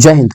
जय हिंद।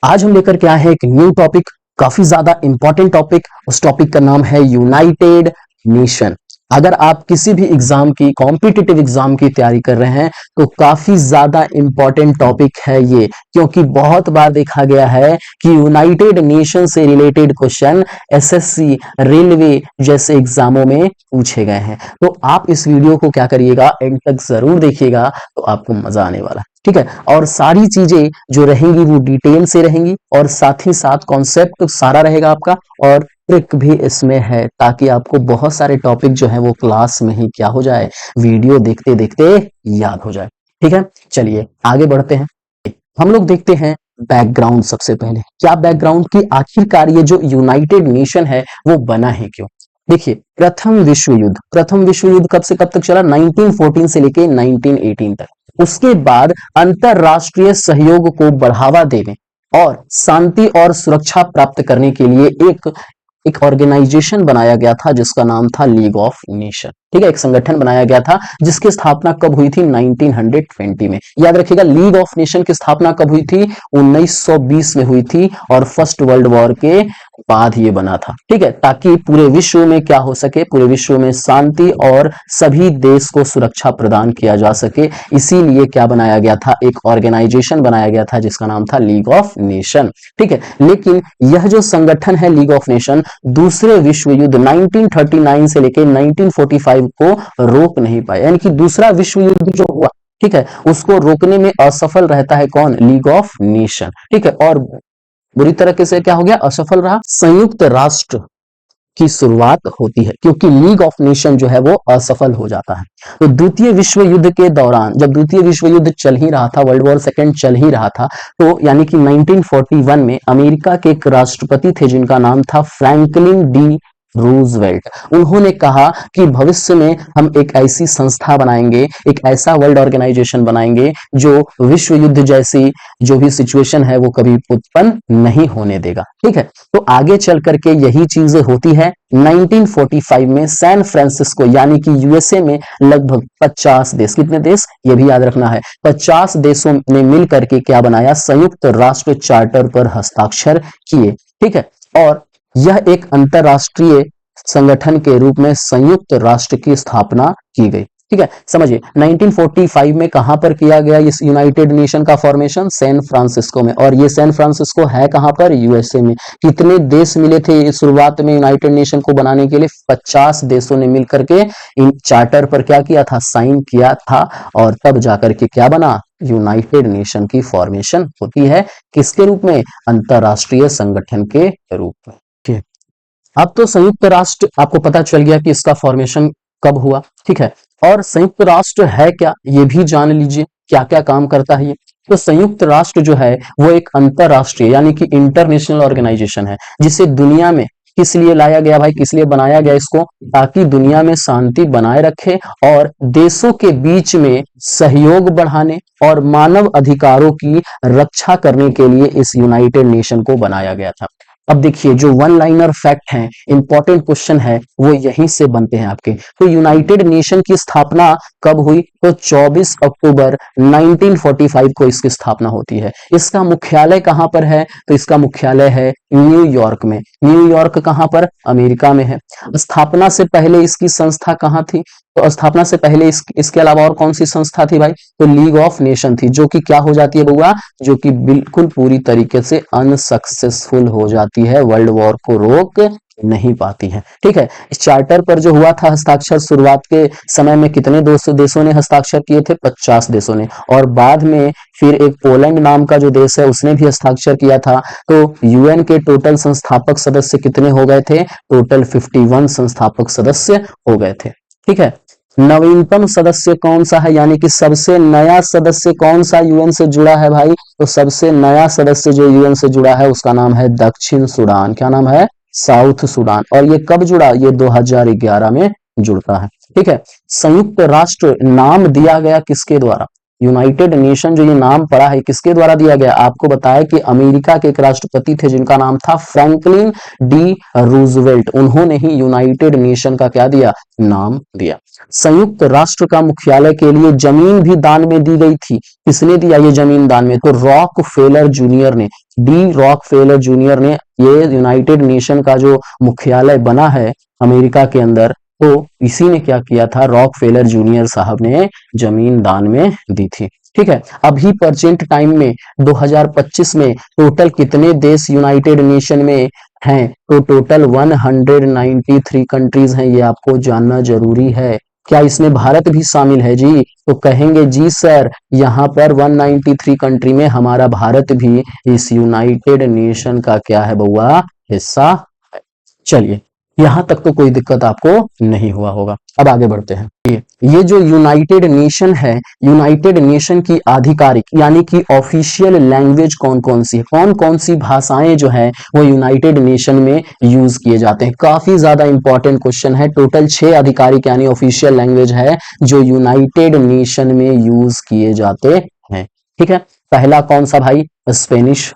आज हम लेकर के आए हैं एक न्यू टॉपिक, काफी ज्यादा इंपॉर्टेंट टॉपिक। उस टॉपिक का नाम है यूनाइटेड नेशन। अगर आप किसी भी एग्जाम की, कॉम्पिटिटिव एग्जाम की तैयारी कर रहे हैं तो काफी ज्यादा इंपॉर्टेंट टॉपिक है ये, क्योंकि बहुत बार देखा गया है कि यूनाइटेड नेशन से रिलेटेड क्वेश्चन एसएससी, रेलवे जैसे एग्जामों में पूछे गए हैं। तो आप इस वीडियो को क्या करिएगा, एंड तक जरूर देखिएगा, तो आपको मजा आने वाला है। ठीक है, और सारी चीजें जो रहेंगी वो डिटेल से रहेंगी, और साथ ही साथ कॉन्सेप्ट सारा रहेगा आपका, और ट्रिक भी इसमें है, ताकि आपको बहुत सारे टॉपिक जो है वो क्लास में ही क्या हो जाए, वीडियो देखते देखते याद हो जाए। ठीक है, चलिए आगे बढ़ते हैं। हम लोग देखते हैं बैकग्राउंड। सबसे पहले क्या बैकग्राउंड की, आखिरकार ये जो यूनाइटेड नेशन है वो बना है क्यों। देखिए, प्रथम विश्व युद्ध कब से कब तक चला, 1914 से लेके 1918 तक। उसके बाद अंतरराष्ट्रीय सहयोग को बढ़ावा देने और शांति और सुरक्षा प्राप्त करने के लिए एक ऑर्गेनाइजेशन बनाया गया था जिसका नाम था लीग ऑफ नेशन। ठीक है, एक संगठन बनाया गया था जिसकी स्थापना कब हुई थी, 1920 में। याद रखिएगा, लीग ऑफ नेशन की स्थापना कब हुई थी, 1920 में हुई थी, और फर्स्ट वर्ल्ड वॉर के बाद ये बना था। ठीक है, ताकि पूरे विश्व में क्या हो सके, पूरे विश्व में शांति और सभी देश को सुरक्षा प्रदान किया जा सके। इसीलिए क्या बनाया गया था, एक ऑर्गेनाइजेशन बनाया गया था जिसका नाम था लीग ऑफ नेशन। ठीक है, लेकिन यह जो संगठन है लीग ऑफ नेशन, दूसरे विश्व युद्ध 1939 से लेकर 1945 को रोक नहीं पाया। यानी कि दूसरा विश्व युद्ध जो हुआ, ठीक है, उसको रोकने में असफल रहता है कौन, लीग ऑफ नेशन। ठीक है, और बुरी तरीके से क्या हो गया, असफल रहा। संयुक्त राष्ट्र की शुरुआत होती है, क्योंकि लीग ऑफ नेशन जो है वो असफल हो जाता है। तो द्वितीय विश्व युद्ध के दौरान, जब द्वितीय विश्व युद्ध चल ही रहा था, वर्ल्ड वॉर सेकेंड चल ही रहा था, तो यानी कि 1941 में अमेरिका के एक राष्ट्रपति थे जिनका नाम था फ्रैंकलिन डी रूजवेल्ट। उन्होंने कहा कि भविष्य में हम एक ऐसी संस्था बनाएंगे, एक ऐसा वर्ल्ड ऑर्गेनाइजेशन बनाएंगे जो विश्व युद्ध जैसी जो भी सिचुएशन है वो कभी उत्पन्न नहीं होने देगा। ठीक है, तो आगे चल करके यही चीजें होती है। 1945 में सैन फ्रांसिस्को यानी कि यूएसए में लगभग 50 देश, कितने देश ये भी याद रखना है, 50 देशों ने मिल करके क्या बनाया, संयुक्त राष्ट्र चार्टर पर हस्ताक्षर किए। ठीक है, और यह एक अंतरराष्ट्रीय संगठन के रूप में संयुक्त राष्ट्र की स्थापना की गई। ठीक है, समझिए 1945 में कहां पर किया गया इस यूनाइटेड नेशन का फॉर्मेशन, सैन फ्रांसिस्को में। और ये सैन फ्रांसिस्को है कहां पर, यूएसए में। कितने देश मिले थे शुरुआत में यूनाइटेड नेशन को बनाने के लिए, 50 देशों ने मिलकर के इन चार्टर पर क्या किया था, साइन किया था, और तब जाकर के क्या बना, यूनाइटेड नेशन की फॉर्मेशन होती है। किसके रूप में, अंतरराष्ट्रीय संगठन के रूप में। अब तो संयुक्त राष्ट्र आपको पता चल गया कि इसका फॉर्मेशन कब हुआ। ठीक है, और संयुक्त राष्ट्र है क्या ये भी जान लीजिए, क्या क्या काम करता है ये। तो संयुक्त राष्ट्र जो है वो एक अंतरराष्ट्रीय यानी कि इंटरनेशनल ऑर्गेनाइजेशन है, जिसे दुनिया में किस लिए लाया गया भाई, किस लिए बनाया गया इसको, ताकि दुनिया में शांति बनाए रखे और देशों के बीच में सहयोग बढ़ाने और मानव अधिकारों की रक्षा करने के लिए इस यूनाइटेड नेशन को बनाया गया था। अब देखिए, जो वन लाइनर फैक्ट है, इंपॉर्टेंट क्वेश्चन है, वो यहीं से बनते हैं आपके। तो यूनाइटेड नेशन की स्थापना कब हुई, तो 24 अक्टूबर 1945 को इसकी स्थापना होती है। इसका मुख्यालय कहां पर है, तो इसका मुख्यालय है न्यूयॉर्क में। न्यूयॉर्क कहां पर, अमेरिका में है। स्थापना से पहले इसकी संस्था कहां थी, तो स्थापना से पहले इसके अलावा और कौन सी संस्था थी भाई, तो लीग ऑफ नेशन थी, जो कि क्या हो जाती है बउआ, जो कि बिल्कुल पूरी तरीके से अनसक्सेसफुल हो जाती है, वर्ल्ड वॉर को रोक नहीं पाती है। ठीक है, इस चार्टर पर जो हुआ था हस्ताक्षर, शुरुआत के समय में कितने देशों ने हस्ताक्षर किए थे, 50 देशों ने, और बाद में फिर एक पोलैंड नाम का जो देश है उसने भी हस्ताक्षर किया था। तो यूएन के टोटल संस्थापक सदस्य कितने हो गए थे, टोटल 51 संस्थापक सदस्य हो गए थे। ठीक है, नवीनतम सदस्य कौन सा है, यानी कि सबसे नया सदस्य कौन सा यूएन से जुड़ा है भाई, तो सबसे नया सदस्य जो यूएन से जुड़ा है उसका नाम है दक्षिण सूडान। क्या नाम है, साउथ सूडान। और ये कब जुड़ा, ये 2011 में जुड़ता है। ठीक है, संयुक्त राष्ट्र नाम दिया गया किसके द्वारा, यूनाइटेड नेशन जो ये नाम पड़ा है किसके द्वारा दिया गया? आपको बताया कि अमेरिका के एक राष्ट्रपति थे जिनका नाम था फ्रैंकलिन डी रूजवेल्ट, उन्होंने ही यूनाइटेड नेशन का क्या दिया? नाम दिया। संयुक्त राष्ट्र का मुख्यालय के लिए जमीन भी दान में दी गई थी, किसने दिया ये जमीन दान में? तो रॉक फेलर जूनियर ने, डी रॉक फेलर जूनियर ने ये यूनाइटेड नेशन का जो मुख्यालय बना है अमेरिका के अंदर, तो इसी ने क्या किया था? रॉक फेलर जूनियर साहब ने जमीन दान में दी थी। ठीक है, अभी प्रेजेंट टाइम में 2025 में टोटल कितने देश यूनाइटेड नेशन में हैं? तो टोटल 193 कंट्रीज हैं, ये आपको जानना जरूरी है। क्या इसमें भारत भी शामिल है जी? तो कहेंगे जी सर, यहाँ पर 193 कंट्री में हमारा भारत भी इस यूनाइटेड नेशन का क्या है बउआ? हिस्सा है। चलिए, यहां तक तो कोई दिक्कत आपको नहीं हुआ होगा। अब आगे बढ़ते हैं। ये जो यूनाइटेड नेशन है, यूनाइटेड नेशन की आधिकारिक यानी कि ऑफिशियल लैंग्वेज कौन कौन सी है? कौन कौन सी भाषाएं जो है वो यूनाइटेड नेशन में यूज किए जाते हैं? काफी ज्यादा इंपॉर्टेंट क्वेश्चन है। टोटल 6 आधिकारिक यानी ऑफिशियल लैंग्वेज है जो यूनाइटेड नेशन में यूज किए जाते हैं। ठीक है, पहला कौन सा भाई? स्पेनिश,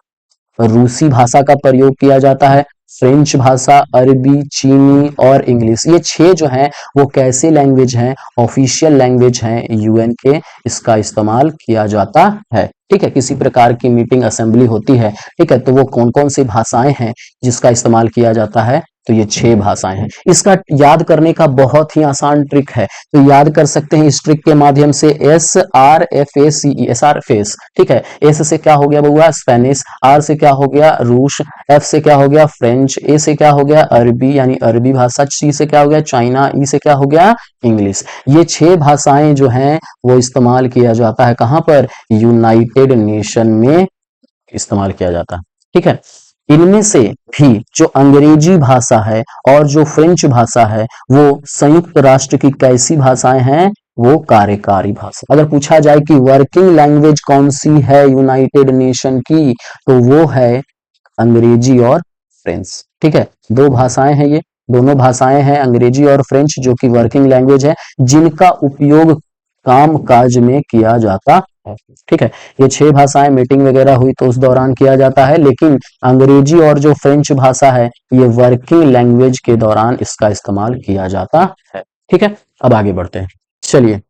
रूसी भाषा का प्रयोग किया जाता है, फ्रेंच भाषा, अरबी, चीनी और इंग्लिश। ये 6 जो है वो कैसे लैंग्वेज हैं? ऑफिशियल लैंग्वेज हैं यूएन के, इसका इस्तेमाल किया जाता है। ठीक है, किसी प्रकार की मीटिंग असेंबली होती है, ठीक है, तो वो कौन कौन सी भाषाएं हैं जिसका इस्तेमाल किया जाता है? तो ये 6 भाषाएं हैं। इसका याद करने का बहुत ही आसान ट्रिक है, तो याद कर सकते हैं इस ट्रिक के माध्यम से। SRFACE, ठीक है, एस से क्या हो गया बउआ? स्पेनिश, आर से क्या हो गया? रूस, एफ से क्या हो गया? फ्रेंच, ए से क्या हो गया? अरबी यानी अरबी भाषा, सी से क्या हो गया? चाइना, ई से क्या हो गया? इंग्लिश। ये 6 भाषाएं जो हैं वो इस्तेमाल किया जाता है कहां पर? यूनाइटेड नेशन में इस्तेमाल किया जाता है। ठीक है, इनमें से भी जो अंग्रेजी भाषा है और जो फ्रेंच भाषा है वो संयुक्त राष्ट्र की कैसी भाषाएं हैं? वो कार्यकारी भाषा। अगर पूछा जाए कि वर्किंग लैंग्वेज कौन सी है यूनाइटेड नेशन की, तो वो है अंग्रेजी और फ्रेंच। ठीक है, 2 भाषाएं हैं, ये दोनों भाषाएं हैं अंग्रेजी और फ्रेंच जो कि वर्किंग लैंग्वेज है, जिनका उपयोग काम काज में किया जाता है। ठीक है, ये 6 भाषाएं मीटिंग वगैरह हुई तो उस दौरान किया जाता है, लेकिन अंग्रेजी और जो फ्रेंच भाषा है ये वर्किंग लैंग्वेज के दौरान इसका इस्तेमाल किया जाता है। ठीक है, अब आगे बढ़ते हैं। चलिए,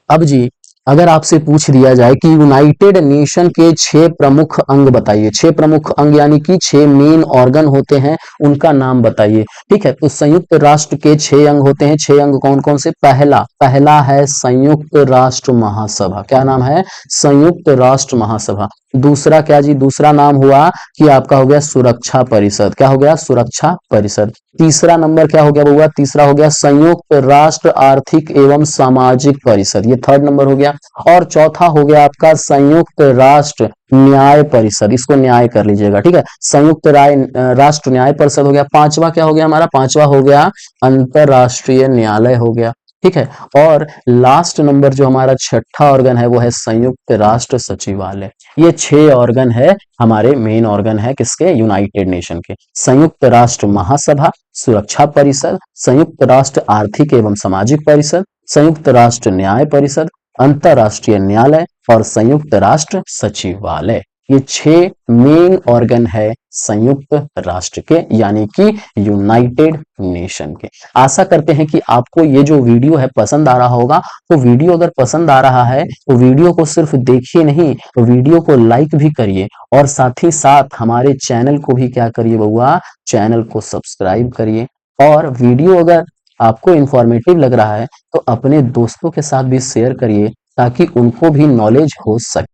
अब जी अगर आपसे पूछ दिया जाए कि यूनाइटेड नेशन के 6 प्रमुख अंग बताइए, 6 प्रमुख अंग यानी कि 6 मेन ऑर्गन होते हैं, उनका नाम बताइए। ठीक है, तो संयुक्त राष्ट्र के 6 अंग होते हैं। 6 अंग कौन कौन से? पहला है संयुक्त राष्ट्र महासभा। क्या नाम है? संयुक्त राष्ट्र महासभा। दूसरा क्या जी? दूसरा नाम हुआ कि आपका हो गया सुरक्षा परिषद। क्या हो गया? सुरक्षा परिषद। तीसरा नंबर क्या हो गया बउआ? तीसरा हो गया संयुक्त राष्ट्र आर्थिक एवं सामाजिक परिषद, ये 3rd नंबर हो गया। और चौथा हो गया आपका संयुक्त राष्ट्र न्याय परिषद, इसको न्याय कर लीजिएगा। ठीक है, संयुक्त राष्ट्र न्याय परिषद हो गया। 5वां क्या हो गया हमारा? 5वां हो गया अंतरराष्ट्रीय न्यायालय हो गया। ठीक है, और लास्ट नंबर जो हमारा 6ठा ऑर्गन है वो है संयुक्त राष्ट्र सचिवालय। ये 6 ऑर्गन है हमारे, मेन ऑर्गन है किसके? यूनाइटेड नेशन के। संयुक्त राष्ट्र महासभा, सुरक्षा परिषद, संयुक्त राष्ट्र आर्थिक एवं सामाजिक परिषद, संयुक्त राष्ट्र न्याय परिषद, अंतरराष्ट्रीय न्यायालय और संयुक्त राष्ट्र सचिवालय। ये 6 मेन ऑर्गन है संयुक्त राष्ट्र के यानी कि यूनाइटेड नेशन के। आशा करते हैं कि आपको ये जो वीडियो है पसंद आ रहा होगा। तो वीडियो अगर पसंद आ रहा है तो वीडियो को सिर्फ देखिए नहीं, तो वीडियो को लाइक भी करिए और साथ ही साथ हमारे चैनल को भी क्या करिए बउआ? चैनल को सब्सक्राइब करिए। और वीडियो अगर आपको इंफॉर्मेटिव लग रहा है तो अपने दोस्तों के साथ भी शेयर करिए ताकि उनको भी नॉलेज हो सके।